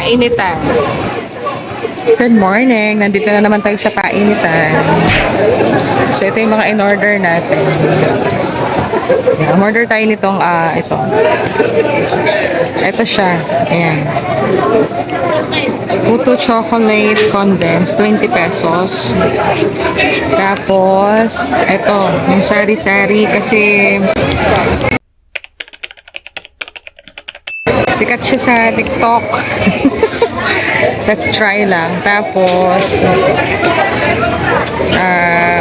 Painitan. Good morning! Nandito na naman tayo sa Painitan. So, ito yung mga in-order natin. Order tayo nitong, ito. Ito siya. Ayan. Puto chocolate condensed, 20 pesos. Tapos, ito, yung sari-sari kasi sikat siya sa TikTok. Let's try lang. Tapos,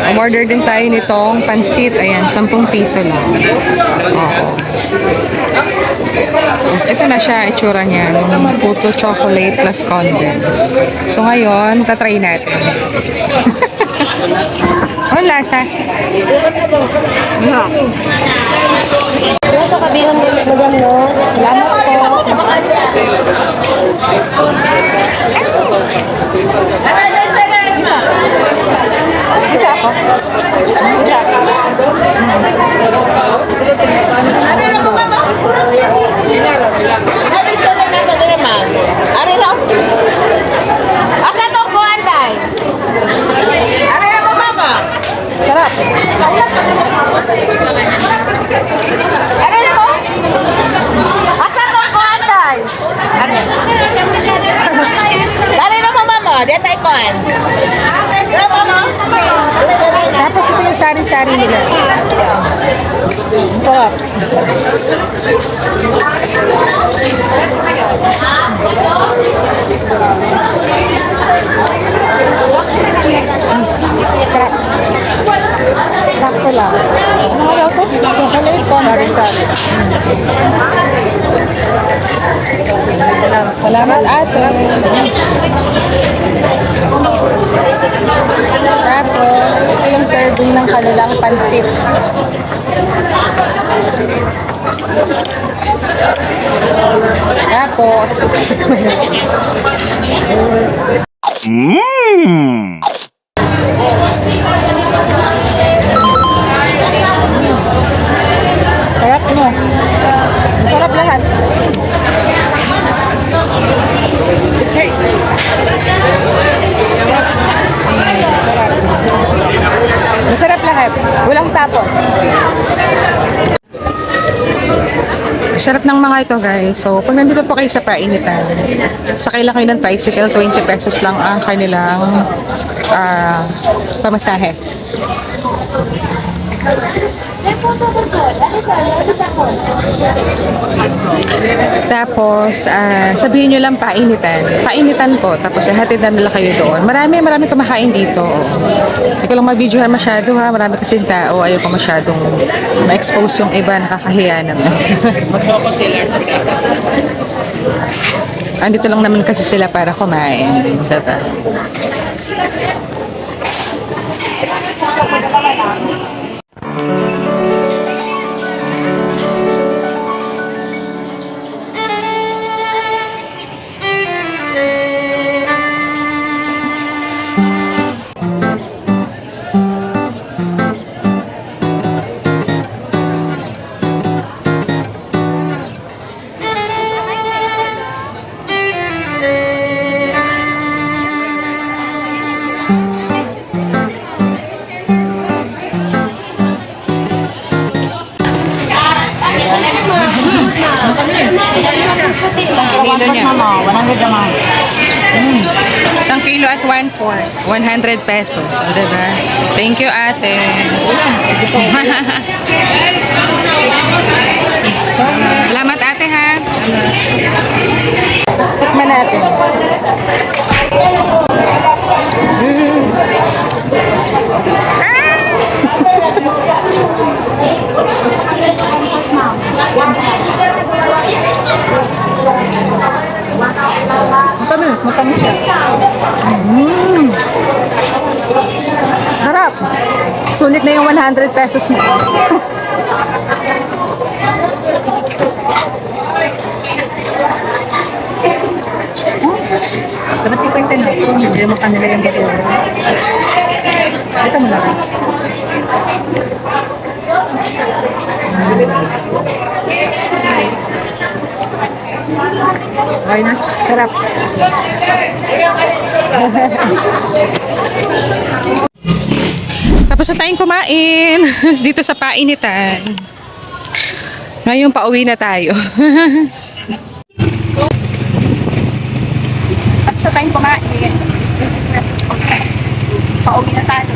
umorder din tayo nitong pansit. Ayan, 10 piso lang. Oo. Yes, ito na siya, itsura niya. Yung puto chocolate plus condensed. So, ngayon, tatry natin. Ang lasa? Ito kabilang mo, madam, no? Salamat po. Ito ako. Ano na mo, mama? Sabi sa lang nato din, ma'am. Ano na? Asa to ko, Anday? Ano na mo, mama? Sarap. Ano na mo? Asa to ko, Anday? Ano na mo, mama? Diyan tayo ko, An. Ano, mama? Tapos ito yung sari-sari nila. Sarap. Sarap. Sakto lang. Ano nga daw to? Sasalit ko. Sari-sari. Salamat ate. Tapos, ito yung serving ng kanilang pansit. Tapos, Sarap, no? masarap lahat. Masarap lahat. Walang tapon. Sarap ng mga ito, guys. So, pag nandito po kayo sa Painitan, sakay lang kayo ng tricycle, 20 pesos lang ang kanilang pamasahe. Tapos, sabihin nyo lang Painitan. Painitan po. Tapos, hatid na nila kayo doon. Marami kumakain dito. Hindi ko lang ma-videohan masyado, ha. Marami kasing tao. Ayaw ko masyadong ma-expose yung iba. Nakakahiya naman. Andito lang naman kasi sila para kumain. Diba? Kilo niya. 1 kilo at 100 pesos. O, diba? Thank you, ate. Salamat, ate, ha? Tikman natin. Matamis siya. Harap. Sulit na yung 100 pesos mo. Dapat ipagtan na. Hindi mo kanila yung dito. Ito mo lang. Okay na? Sarap. Tapos na tayong kumain dito sa painitan. Ngayon pauwi na tayo. Tapos na tayong kumain. Pauwi na tayo.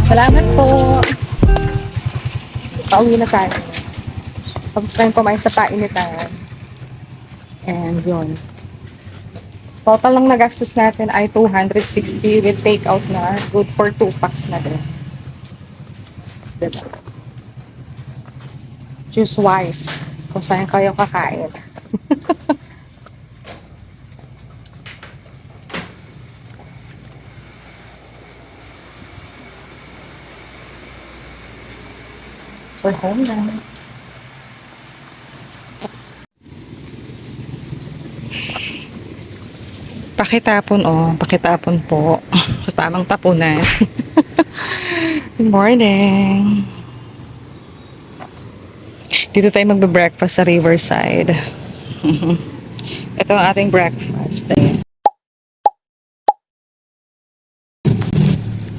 Salamat po. Pauwi na tayo. Tapos tayong kumain sa painitan. And yun. Total lang na gastos natin ay 260 with takeout na. Good for 2 packs na din. Diba? Choose wise kung saan kayo kakain. For home na. Pakitapon pakitapon po. Sa tamang tapunan. Good morning. Dito tayo magbe-breakfast sa Riverside. Ito ang ating breakfast. Ayan.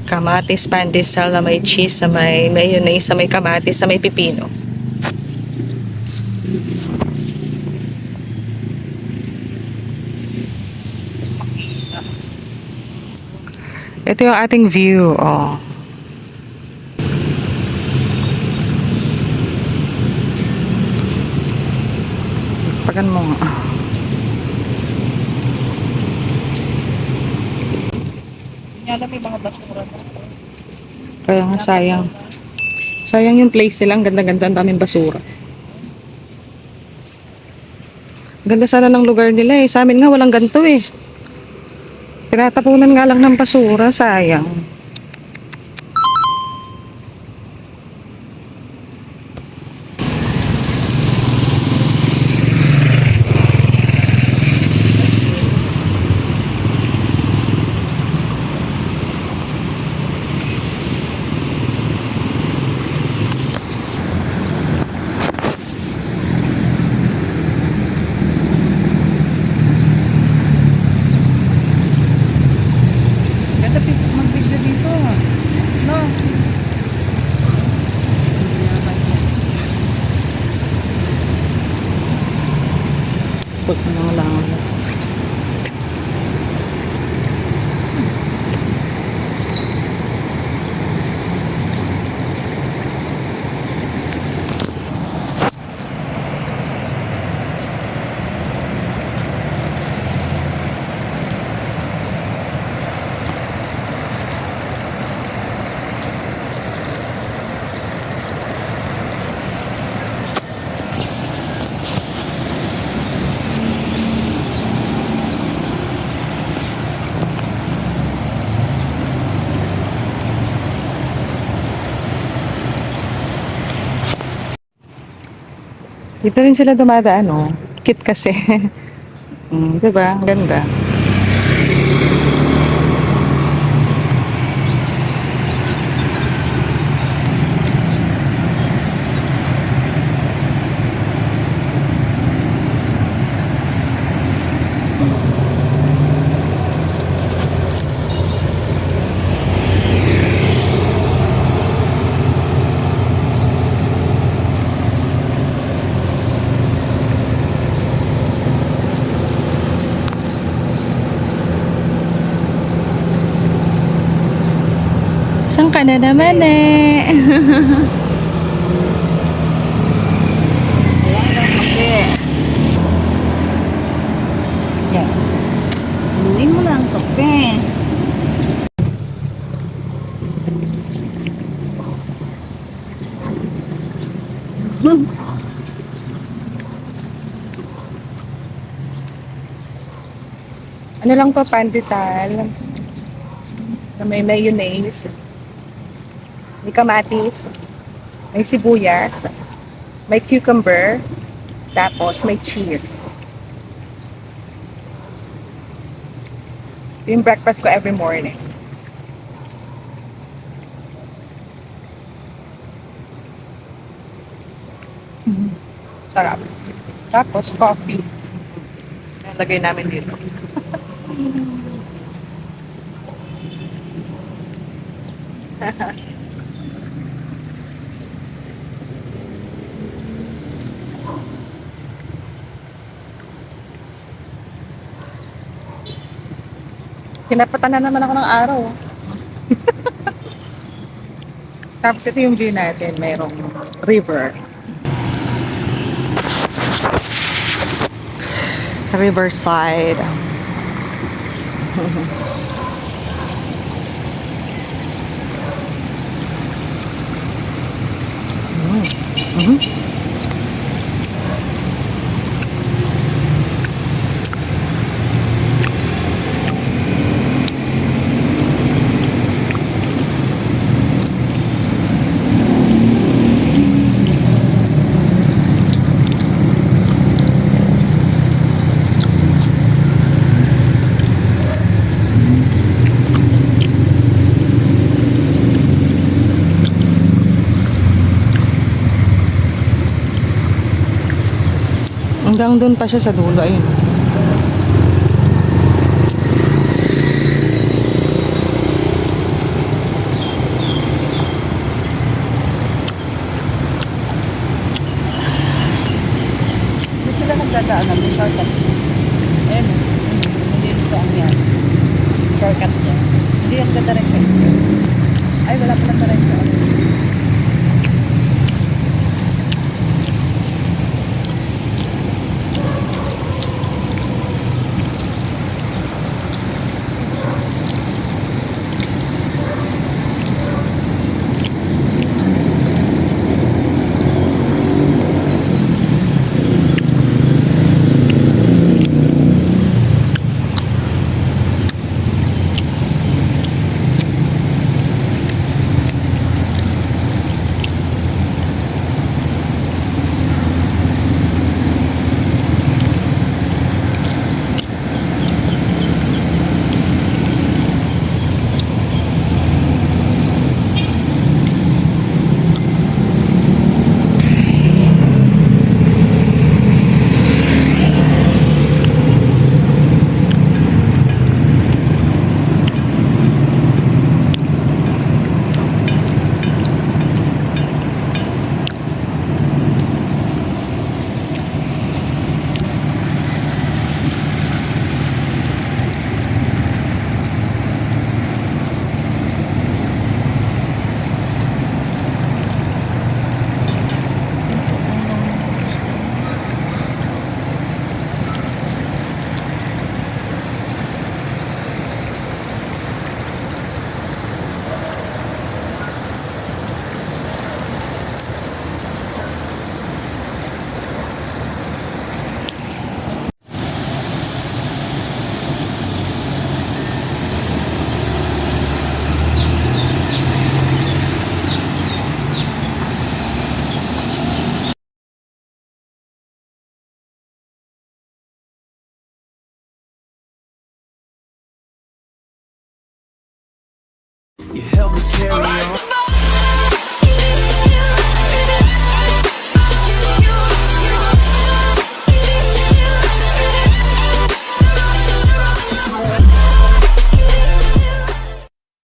Kamatis, pandesal na may cheese, na may mayonnaise, na may kamatis, na may pipino. Ito yung ating view. Oh. Pagan mo nga. Yan may mga basura. Kaya nga sayang. Sayang yung place nila. Ang ganda-ganda. Ang daming basura. Ganda sana ng lugar nila eh. Sa amin nga walang ganito eh. Tinatapunan nga lang ng basura, sayang. Ganda mag-video dito. No? Put mo na lang. Dito rin sila dumadaan, oh. Kit kasi. Diba? Ang ganda. Saan ka na naman eh? Yan. Inuin mo lang ito, pe. Ano lang to, pandesal. Na may mayonnaise. May kamatis. May sibuyas. May cucumber. Tapos may cheese. Yung breakfast ko every morning. Sarap. Tapos coffee. Lagay namin dito. Pinapatan na naman ako ng araw. Tapos ito yung view natin. Mayroong river. Riverside. Hanggang doon pa siya sa dulo. Ayun. Hindi sila nagdadaanan ng shortcut. Ayun. Hindi dito ang yan. Shortcut niya. Hindi yung dadarekta. Ay, wala pa lang dadarekta. You help me carry on.